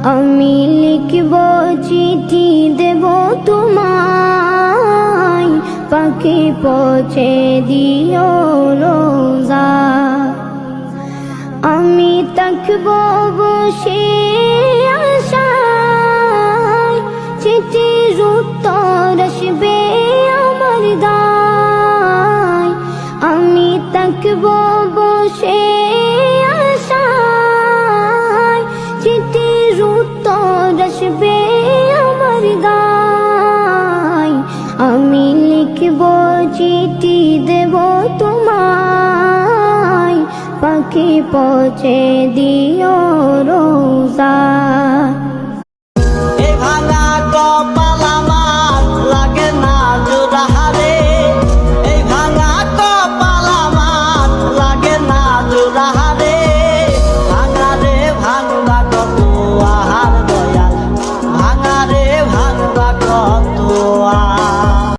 আমি লিখব চিঠি দেব তোমায়, পাখি পৌঁছে দিও রোজা। আমি থাকব বসে আশায়, চিঠির উত্তর আসবে আমার দায়। আমি থাকব বসে আশায়, চিঠির উত্তর আসবে আমার দায়। আমি লিখব চিঠি দেব তোমায়, পাখি পৌঁছে দিও রোজা।